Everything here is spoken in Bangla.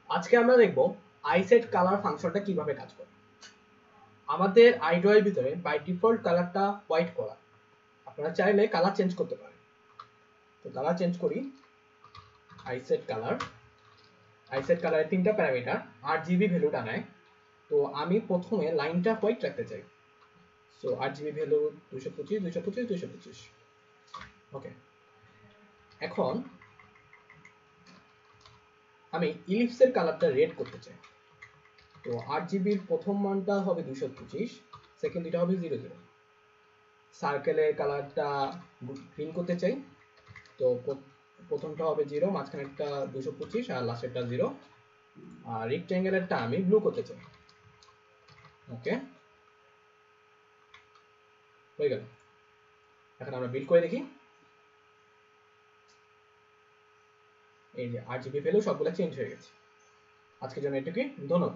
আজকে আমরা দেখব আইসেট কালার ফাংশনটা কিভাবে কাজ করে। আমাদের আইড্রয়ের ভিতরে বাই ডিফল্ট কালারটা হোয়াইট করা, আপনারা চাইলে কালার চেঞ্জ করতে পারেন। তো কালার চেঞ্জ করি, আইসেট কালারের তিনটা প্যারামিটার RGB ভ্যালুটা নেয়। তো আমি প্রথমে লাইনটা হোয়াইট রাখতে চাই। So RGB value 225 225 225। ওকে, এখন আমি ইলিপসের কালারটা রেড করতে চাই। তো RGBর প্রথম মানটা হবে 225, সেকেন্ড এটা হবে 00। সার্কেলের কালারটা গ্রিন করতে চাই। তো প্রথমটা হবে 0, মাঝখানেরটা 225 আর লাস্টেরটা 0। আর রেক্ট্যাঙ্গেলেরটা আমি ব্লু করতে চাই। ওকে, হয়ে গেল। এখন আমরা বিল্ড করে দেখি। এই যে RGB ভ্যালু সবগুলো চেঞ্জ হয়ে গেছে। আজকের জন্য এটুকুই, ধন্যবাদ।